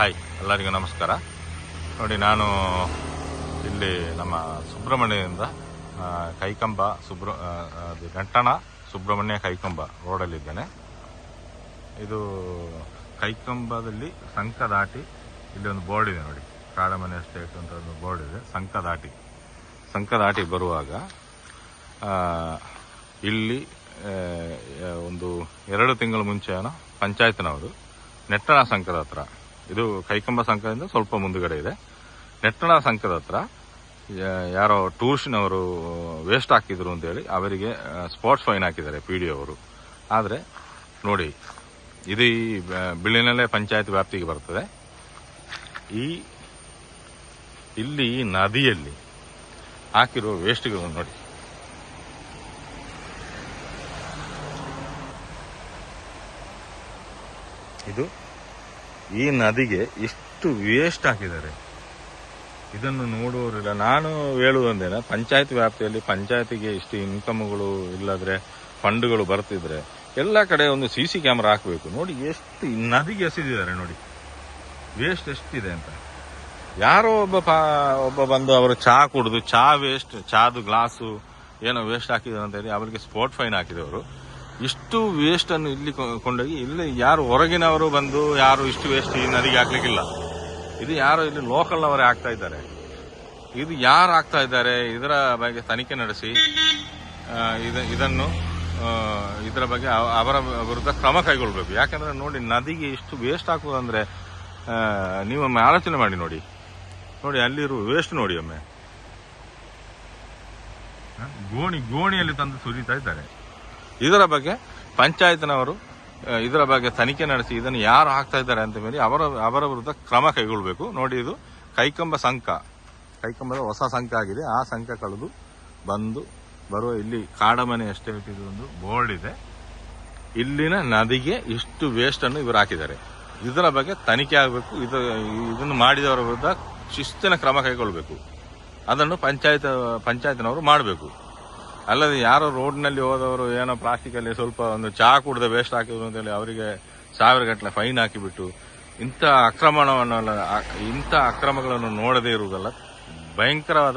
Hi, ಎಲ್ಲರಿಗೂ ನಮಸ್ಕಾರ. ನೋಡಿ, ನಾನು ಇಲ್ಲಿ ನಮ್ಮ ಸುಬ್ರಹ್ಮಣ್ಯದಿಂದ ಕೈಕಂಬ ನೆಟ್ಟಣ ಸುಬ್ರಹ್ಮಣ್ಯ ಕೈಕಂಬ ರೋಡಲ್ಲಿದ್ದೇನೆ. ಇದು ಕೈಕಂಬದಲ್ಲಿ ಸಂಕ ದಾಟಿ ಇಲ್ಲಿ ಒಂದು ಬೋರ್ಡ್ ಇದೆ ನೋಡಿ, ಕಾಡಮನೆ ಎಸ್ಟೇಟ್ ಅಂತ ಒಂದು ಬೋರ್ಡ್ ಇದೆ. ಸಂಕ ದಾಟಿ ಬರುವಾಗ ಇಲ್ಲಿ ಒಂದು 2 ತಿಂಗಳ ಮುಂಚೆನೋ ಪಂಚಾಯತ್ನವರು ನೆಟ್ಟಣ ಸಂಕದ ಹತ್ರ, ಇದು ಕೈಕಂಬ ಸಂಕದಿಂದ ಸ್ವಲ್ಪ ಮುಂದುಗಡೆ ಇದೆ, ನೆಟ್ಟಣ ಸಂಕದ ಹತ್ರ ಯಾರೋ ಟೂರಿಸ್ಟ್ನವರು ವೇಸ್ಟ್ ಹಾಕಿದ್ರು ಅಂತೇಳಿ ಅವರಿಗೆ ಸ್ಪಾಟ್ಸ್ ಫೈನ್ ಹಾಕಿದ್ದಾರೆ PDO ಅವರು. ಆದರೆ ನೋಡಿ, ಇದು ಈ ಬಿಳಿನೆಲೆ ಪಂಚಾಯತ್ ವ್ಯಾಪ್ತಿಗೆ ಬರ್ತದೆ. ಇಲ್ಲಿ ಈ ನದಿಯಲ್ಲಿ ಹಾಕಿರೋ ವೇಸ್ಟ್ಗಳು ನೋಡಿ, ಇದು ಈ ನದಿಗೆ ಇಷ್ಟು ವೇಸ್ಟ್ ಹಾಕಿದ್ದಾರೆ. ಇದನ್ನು ನೋಡುವವರಿಲ್ಲ. ನಾನು ಹೇಳುವುದಂದೇನ, ಪಂಚಾಯತ್ ವ್ಯಾಪ್ತಿಯಲ್ಲಿ ಪಂಚಾಯತಿಗೆ ಇಷ್ಟು ಇನ್ಕಮ್ಗಳು ಇಲ್ಲದ್ರೆ ಫಂಡ್ಗಳು ಬರ್ತಿದ್ರೆ ಎಲ್ಲ ಕಡೆ ಒಂದು CC ಕ್ಯಾಮೆರಾ ಹಾಕಬೇಕು. ನೋಡಿ ಎಷ್ಟು ನದಿಗೆ ಎಸೆದಿದ್ದಾರೆ, ನೋಡಿ ವೇಸ್ಟ್ ಎಷ್ಟಿದೆ ಅಂತ. ಯಾರೋ ಒಬ್ಬ ಬಂದು ಅವರು ಚಹಾ ಕುಡಿದು ಚಾದು ಗ್ಲಾಸು ಏನೋ ವೇಸ್ಟ್ ಹಾಕಿದ್ರು ಅಂತ ಹೇಳಿ ಅವರಿಗೆ ಸ್ಪಾಟ್ ಫೈನ್ ಹಾಕಿದವರು. ಇಷ್ಟು ವೇಸ್ಟ್ ಅನ್ನು ಇಲ್ಲಿ ಕೊಂಡೋಗಿ, ಇಲ್ಲಿ ಯಾರು ಹೊರಗಿನವರು ಬಂದು ಯಾರು ಇಷ್ಟು ವೇಸ್ಟ್ ಈ ನದಿಗೆ ಹಾಕ್ಲಿಕ್ಕಿಲ್ಲ. ಇದು ಯಾರು ಇಲ್ಲಿ ಲೋಕಲ್ನವರೇ ಆಗ್ತಾ ಇದ್ದಾರೆ. ಇದು ಯಾರು ಆಗ್ತಾ ಇದ್ದಾರೆ, ಇದರ ಬಗ್ಗೆ ತನಿಖೆ ನಡೆಸಿ ಇದರ ಬಗ್ಗೆ ಅವರ ವಿರುದ್ಧ ಕ್ರಮ ಕೈಗೊಳ್ಬೇಕು. ಯಾಕಂದ್ರೆ ನೋಡಿ, ನದಿಗೆ ಇಷ್ಟು ವೇಸ್ಟ್ ಹಾಕುವುದಂದ್ರೆ ನೀವು ಒಮ್ಮೆ ಆಲೋಚನೆ ಮಾಡಿ ನೋಡಿ. ಅಲ್ಲಿರುವ ವೇಸ್ಟ್ ನೋಡಿ ಒಮ್ಮೆ, ಗೋಣಿಯಲ್ಲಿ ತಂದು ಸುರಿತಾ ಇದ್ದಾರೆ. ಇದರ ಬಗ್ಗೆ ಪಂಚಾಯತ್ನವರು ಇದರ ಬಗ್ಗೆ ತನಿಖೆ ನಡೆಸಿ ಇದನ್ನು ಯಾರು ಹಾಕ್ತಾ ಇದ್ದಾರೆ ಅಂತ ಮೇಲೆ ಅವರ ವಿರುದ್ಧ ಕ್ರಮ ಕೈಗೊಳ್ಳಬೇಕು. ನೋಡಿ, ಇದು ಕೈಕಂಬದ ಹೊಸ ಸಂಕ ಆಗಿದೆ. ಆ ಸಂಕ ಕಳೆದು ಬರುವ ಇಲ್ಲಿ ಕಾಡಮನೆ ಎಸ್ಟೇಟ್ ಇದು ಒಂದು ಬೋರ್ಡ್ ಇದೆ. ಇಲ್ಲಿನ ನದಿಗೆ ಇಷ್ಟು ವೇಸ್ಟ್ ಅನ್ನು ಇವರು ಹಾಕಿದ್ದಾರೆ. ಇದರ ಬಗ್ಗೆ ತನಿಖೆ ಆಗಬೇಕು. ಇದನ್ನು ಮಾಡಿದವರ ವಿರುದ್ಧ ಶಿಸ್ತಿನ ಕ್ರಮ ಕೈಗೊಳ್ಳಬೇಕು. ಅದನ್ನು ಪಂಚಾಯತ್ನವರು ಮಾಡಬೇಕು. ಅಲ್ಲದೆ ಯಾರೋ ರೋಡ್ನಲ್ಲಿ ಹೋದವರು ಏನೋ ಪ್ಲಾಸ್ಟಿಕಲ್ಲಿ ಸ್ವಲ್ಪ ಒಂದು ಚಹಾ ಕುಡಿದ ವೇಸ್ಟ್ ಹಾಕಿದ್ರು ಅಂತೇಳಿ ಅವರಿಗೆ 1000 ಗಟ್ಟಲೆ ಫೈನ್ ಹಾಕಿಬಿಟ್ಟು ಇಂಥ ಅಕ್ರಮಗಳನ್ನು ನೋಡದೇ ಇರುವುದಲ್ಲ ಭಯಂಕರವಾದ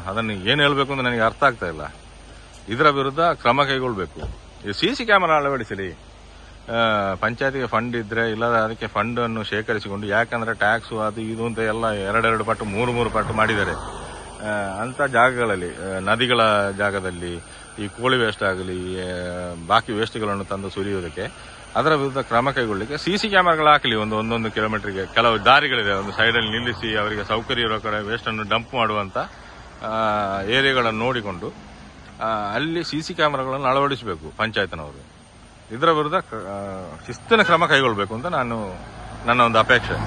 ಅದನ್ನು ಏನು ಹೇಳಬೇಕು ಅಂತ ನನಗೆ ಅರ್ಥ ಆಗ್ತಾ ಇಲ್ಲ. ಇದರ ವಿರುದ್ಧ ಕ್ರಮ ಕೈಗೊಳ್ಳಬೇಕು. ಇದು CC ಕ್ಯಾಮೆರಾ ಅಳವಡಿಸಲಿ. ಪಂಚಾಯತಿಗೆ ಫಂಡ್ ಇದ್ರೆ ಇಲ್ಲದ ಅದಕ್ಕೆ ಫಂಡ್ ಅನ್ನು ಶೇಖರಿಸಿಕೊಂಡು, ಯಾಕಂದ್ರೆ ಟ್ಯಾಕ್ಸು ಅದು ಇದು ಅಂತ ಎಲ್ಲ 2 ಪಟ್ಟು 3 ಪಟ್ಟು ಮಾಡಿದ್ದಾರೆ. ಅಂತ ಜಾಗಗಳಲ್ಲಿ, ನದಿಗಳ ಜಾಗದಲ್ಲಿ ಈ ಕೋಳಿ ವೇಸ್ಟ್ ಆಗಲಿ ಬಾಕಿ ವೇಸ್ಟ್ಗಳನ್ನು ತಂದು ಸುರಿಯುವುದಕ್ಕೆ ಅದರ ವಿರುದ್ಧ ಕ್ರಮ ಕೈಗೊಳ್ಳಲಿಕ್ಕೆ CC ಕ್ಯಾಮೆರಾಗಳು ಹಾಕಲಿ. ಒಂದೊಂದು ಕಿಲೋಮೀಟರ್ಗೆ ಕೆಲವು ದಾರಿಗಳಿದೆ, ಒಂದು ಸೈಡಲ್ಲಿ ನಿಲ್ಲಿಸಿ ಅವರಿಗೆ ಸೌಕರ್ಯ ಇರೋ ಕಡೆ ವೇಸ್ಟ್ ಅನ್ನು ಡಂಪ್ ಮಾಡುವಂತ ಏರಿಯಾಗಳನ್ನು ನೋಡಿಕೊಂಡು ಅಲ್ಲಿ CC ಕ್ಯಾಮೆರಾಗಳನ್ನು ಅಳವಡಿಸಬೇಕು ಪಂಚಾಯತ್ನವರು. ಇದರ ವಿರುದ್ಧ ಶಿಸ್ತಿನ ಕ್ರಮ ಕೈಗೊಳ್ಳಬೇಕು ಅಂತ ನನ್ನ ಒಂದು ಅಪೇಕ್ಷೆ.